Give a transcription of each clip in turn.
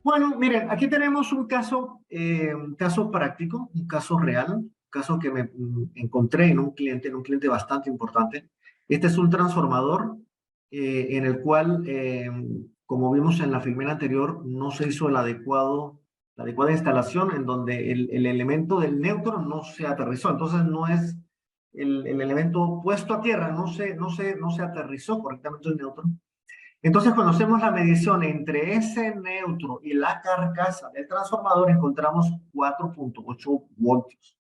Bueno, miren, aquí tenemos un caso práctico, un caso real, un caso que me encontré en un cliente bastante importante. Este es un transformador en el cual, como vimos en la filmina anterior, no se hizo la adecuada instalación en donde el elemento del neutro no se aterrizó. Entonces no es el elemento puesto a tierra, no se aterrizó correctamente el neutro. Entonces, cuando hacemos la medición entre ese neutro y la carcasa del transformador, encontramos 4.8 voltios.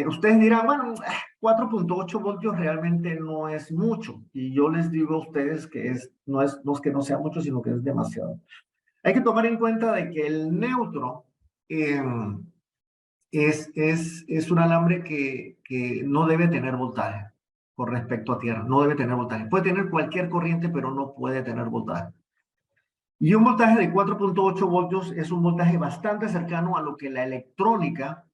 Ustedes dirán, bueno, 4.8 voltios realmente no es mucho. Y yo les digo a ustedes que no es que no sea mucho, sino que es demasiado. Hay que tomar en cuenta de que el neutro eh, es un alambre que no debe tener voltaje con respecto a tierra. No debe tener voltaje. Puede tener cualquier corriente, pero no puede tener voltaje. Y un voltaje de 4.8 voltios es un voltaje bastante cercano a lo que la electrónica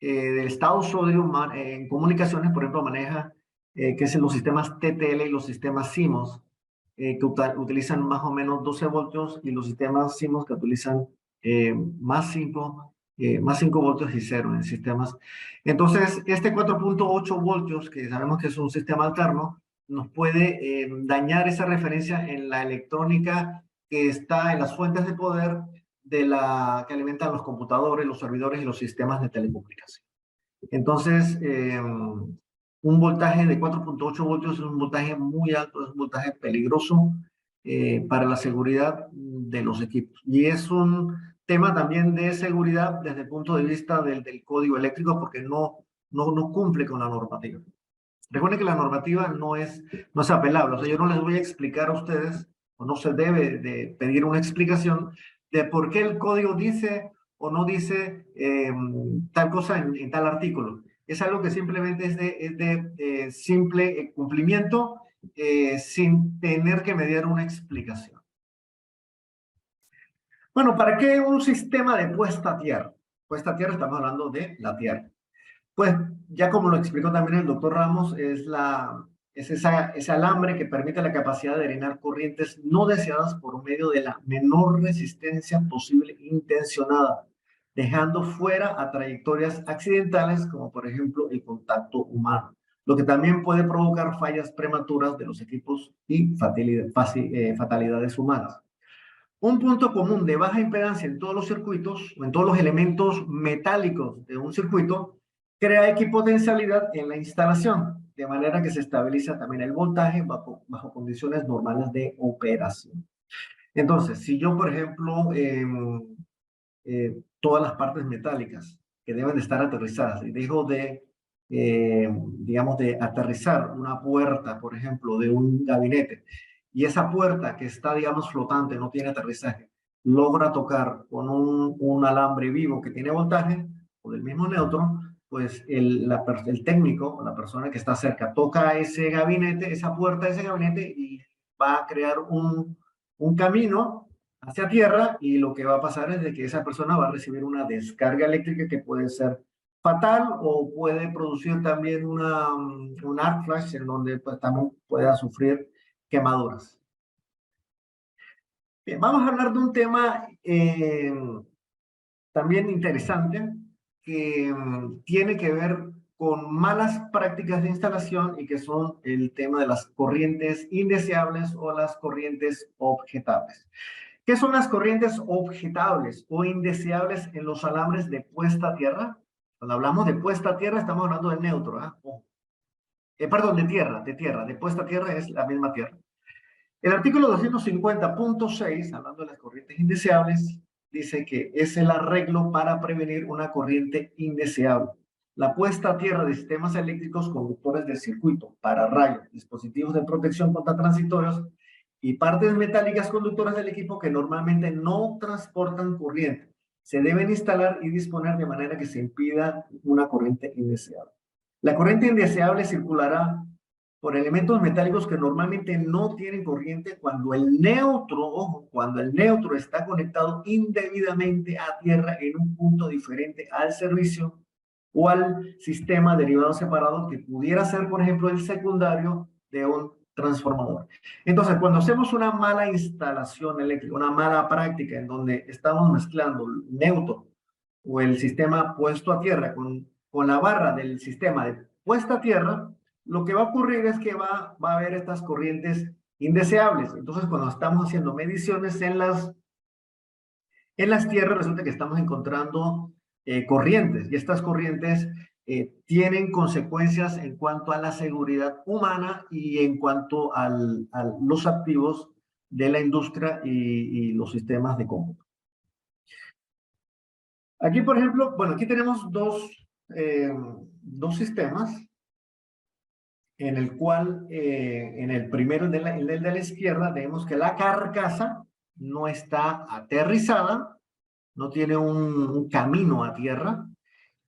del estado sólido en comunicaciones, por ejemplo, maneja, que es en los sistemas TTL y los sistemas CMOS, que utilizan más o menos 12 voltios, y los sistemas CMOS que utilizan más 5 voltios y cero en sistemas. Entonces, este 4.8 voltios, que sabemos que es un sistema alterno, nos puede dañar esa referencia en la electrónica que está en las fuentes de poder que alimentan los computadores, los servidores y los sistemas de telecomunicación. Entonces, un voltaje de 4.8 voltios es un voltaje muy alto, es un voltaje peligroso para la seguridad de los equipos. Y es un tema también de seguridad desde el punto de vista del código eléctrico, porque no cumple con la normativa. Recuerden que la normativa no es apelable. O sea, yo no les voy a explicar a ustedes, o no se debe de pedir una explicación de por qué el código dice o no dice tal cosa en tal artículo. Es algo que simplemente es de simple cumplimiento sin tener que mediar una explicación. Bueno, ¿para qué un sistema de puesta a tierra? Puesta a tierra, estamos hablando de la tierra. Pues ya como lo explicó también el doctor Ramos, ese alambre que permite la capacidad de drenar corrientes no deseadas por medio de la menor resistencia posible intencionada, dejando fuera a trayectorias accidentales como por ejemplo el contacto humano, lo que también puede provocar fallas prematuras de los equipos y fatalidades humanas. Un punto común de baja impedancia en todos los circuitos o en todos los elementos metálicos de un circuito crea equipotencialidad en la instalación, de manera que se estabiliza también el voltaje bajo condiciones normales de operación. Entonces, si yo, por ejemplo, todas las partes metálicas que deben de estar aterrizadas y dejo digamos, de aterrizar una puerta, por ejemplo, de un gabinete, y esa puerta que está, digamos, flotante, no tiene aterrizaje, logra tocar con un alambre vivo que tiene voltaje, o del mismo neutro, pues el técnico o la persona que está cerca toca ese gabinete, esa puerta de ese gabinete, y va a crear un camino hacia tierra, y lo que va a pasar es de que esa persona va a recibir una descarga eléctrica que puede ser fatal o puede producir también un arc flash en donde pues, también pueda sufrir quemaduras. Bien, vamos a hablar de un tema también interesante que tiene que ver con malas prácticas de instalación, y que son el tema de las corrientes indeseables o las corrientes objetables. ¿Qué son las corrientes objetables o indeseables en los alambres de puesta a tierra? Cuando hablamos de puesta a tierra, estamos hablando del neutro. Perdón, de tierra. De puesta a tierra es la misma tierra. El artículo 250.6, hablando de las corrientes indeseables, dice que es el arreglo para prevenir una corriente indeseable. La puesta a tierra de sistemas eléctricos, conductores de circuito, pararrayos, dispositivos de protección contra transitorios y partes metálicas conductoras del equipo que normalmente no transportan corriente, se deben instalar y disponer de manera que se impida una corriente indeseable. La corriente indeseable circulará por elementos metálicos que normalmente no tienen corriente cuando el neutro, ojo, cuando el neutro está conectado indebidamente a tierra en un punto diferente al servicio o al sistema derivado separado, que pudiera ser, por ejemplo, el secundario de un transformador. Entonces, cuando hacemos una mala instalación eléctrica, una mala práctica en donde estamos mezclando el neutro o el sistema puesto a tierra con la barra del sistema de puesta a tierra, lo que va a ocurrir es que va a haber estas corrientes indeseables. Entonces, cuando estamos haciendo mediciones en las tierras, resulta que estamos encontrando corrientes, y estas corrientes tienen consecuencias en cuanto a la seguridad humana y en cuanto a los activos de la industria y los sistemas de cómputo. Aquí, por ejemplo, bueno, aquí tenemos dos sistemas, en el cual, en el primero, el de la izquierda, vemos que la carcasa no está aterrizada, no tiene un camino a tierra,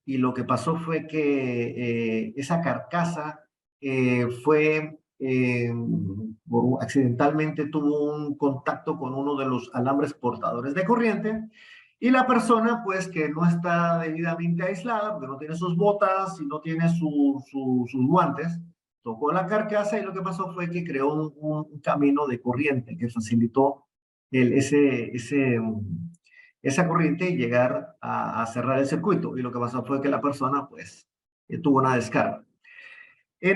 y lo que pasó fue que esa carcasa accidentalmente tuvo un contacto con uno de los alambres portadores de corriente, y la persona, pues, que no está debidamente aislada, porque no tiene sus botas y no tiene sus guantes, tocó la carcasa, y lo que pasó fue que creó un camino de corriente que facilitó esa corriente y llegar a cerrar el circuito. Y lo que pasó fue que la persona, pues, tuvo una descarga. La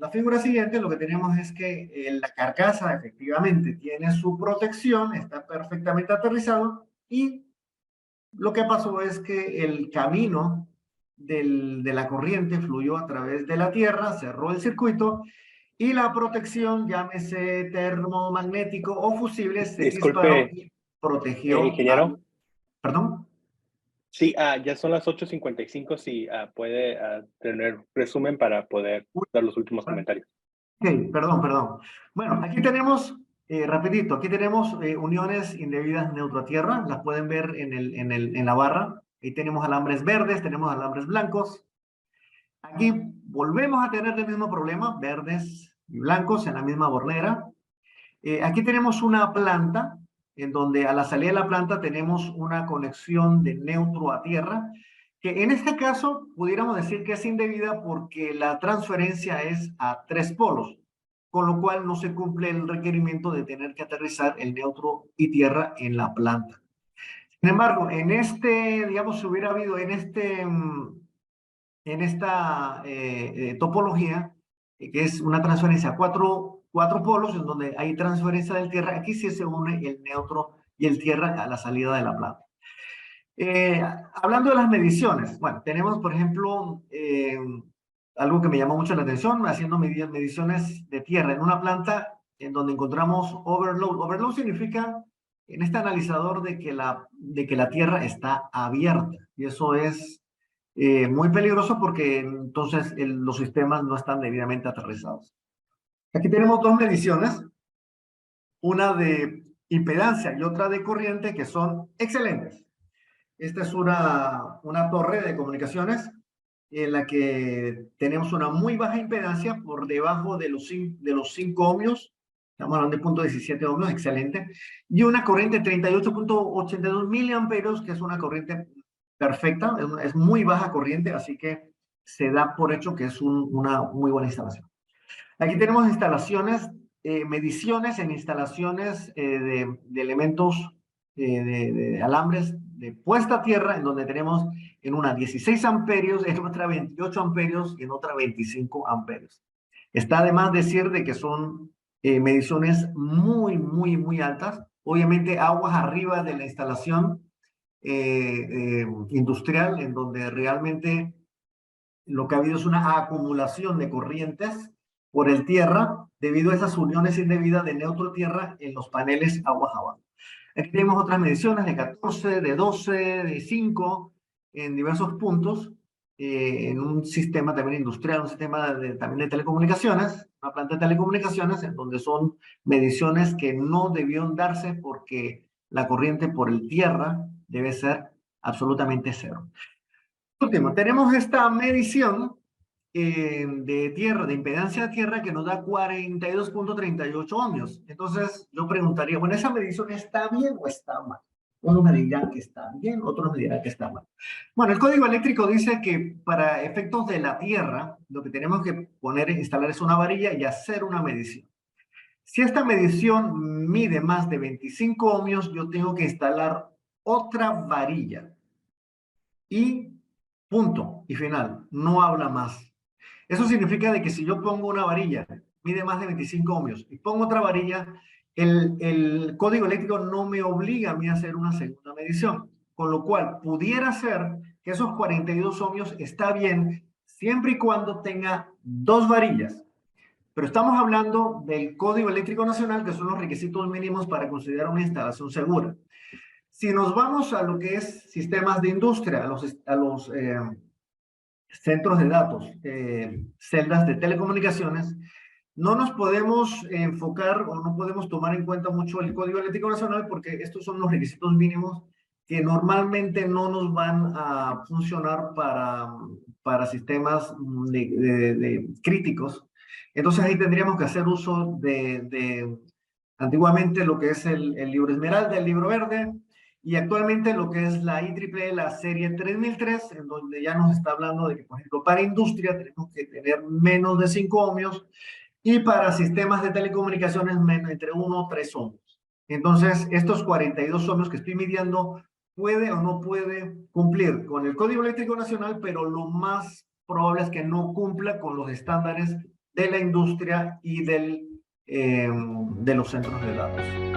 figura siguiente, lo que tenemos es que la carcasa efectivamente tiene su protección, está perfectamente aterrizado, y lo que pasó es que el camino de la corriente fluyó a través de la tierra, cerró el circuito, y la protección, llámese termomagnético o fusible, se disparó Disculpe, y protegió ingeniero. ¿Perdón? Sí, ya son las 8:55. Si puede tener resumen para poder dar los últimos comentarios. Ok, perdón. Bueno, aquí tenemos, rapidito, aquí tenemos uniones indebidas neutro a tierra, las pueden ver en la barra. Ahí tenemos alambres verdes, tenemos alambres blancos. Aquí volvemos a tener el mismo problema, verdes y blancos en la misma bornera. Aquí tenemos una planta, en donde a la salida de la planta tenemos una conexión de neutro a tierra, que en este caso pudiéramos decir que es indebida porque la transferencia es a 3 polos, con lo cual no se cumple el requerimiento de tener que aterrizar el neutro y tierra en la planta. Sin embargo, digamos, si hubiera habido en esta topología, que es una transferencia a cuatro polos, en donde hay transferencia del tierra, aquí sí se une el neutro y el tierra a la salida de la planta. Hablando de las mediciones, bueno, tenemos, por ejemplo, algo que me llamó mucho la atención, haciendo mediciones de tierra en una planta en donde encontramos overload. Overload significa, en este analizador, de que la tierra está abierta, y eso es muy peligroso porque entonces los sistemas no están debidamente aterrizados. Aquí tenemos dos mediciones, una de impedancia y otra de corriente, que son excelentes. Esta es una torre de comunicaciones en la que tenemos una muy baja impedancia por debajo de los 5 ohmios, estamos hablando de 0.17 ohmios, excelente, y una corriente de 38.82 miliamperios, que es una corriente perfecta, es muy baja corriente, así que se da por hecho que es una muy buena instalación. Aquí tenemos mediciones en instalaciones de elementos de alambres de puesta a tierra, en donde tenemos en una 16 amperios, en otra 28 amperios y en otra 25 amperios. Está de más decir de que son mediciones muy altas. Obviamente aguas arriba de la instalación industrial, en donde realmente lo que ha habido es una acumulación de corrientes por el tierra debido a esas uniones indebidas de neutro-tierra en los paneles aguas abajo. Aquí tenemos otras mediciones de 14, de 12, de 5, en diversos puntos, en un sistema también industrial, un sistema también de telecomunicaciones, una planta de telecomunicaciones, en donde son mediciones que no debieron darse porque la corriente por el tierra debe ser absolutamente cero. Último, tenemos esta medición de tierra, de impedancia de tierra, que nos da 42.38 ohmios. Entonces, yo preguntaría, bueno, ¿esa medición está bien o está mal? Unos me dirán que está bien, otros me dirán que está mal. Bueno, el código eléctrico dice que para efectos de la Tierra, lo que tenemos que poner, instalar es una varilla y hacer una medición. Si esta medición mide más de 25 ohmios, yo tengo que instalar otra varilla. Y punto, y final, no habla más. Eso significa de que si yo pongo una varilla, mide más de 25 ohmios, y pongo otra varilla, el código eléctrico no me obliga a mí a hacer una segunda medición. Con lo cual, pudiera ser que esos 42 ohmios está bien, siempre y cuando tenga dos varillas. Pero estamos hablando del Código Eléctrico Nacional, que son los requisitos mínimos para considerar una instalación segura. Si nos vamos a lo que es sistemas de industria, a los centros de datos, celdas de telecomunicaciones, no nos podemos enfocar o no podemos tomar en cuenta mucho el Código Eléctrico Nacional porque estos son los requisitos mínimos que normalmente no nos van a funcionar para sistemas de críticos. Entonces ahí tendríamos que hacer uso antiguamente lo que es el libro Esmeralda, el libro verde, y actualmente lo que es la IEEE, la serie 3003, en donde ya nos está hablando de que, por ejemplo, para industria tenemos que tener menos de 5 ohmios y para sistemas de telecomunicaciones entre 1 o 3 ohmios. Entonces, estos 42 ohmios que estoy midiendo puede o no puede cumplir con el Código Eléctrico Nacional, pero lo más probable es que no cumpla con los estándares de la industria y de los centros de datos.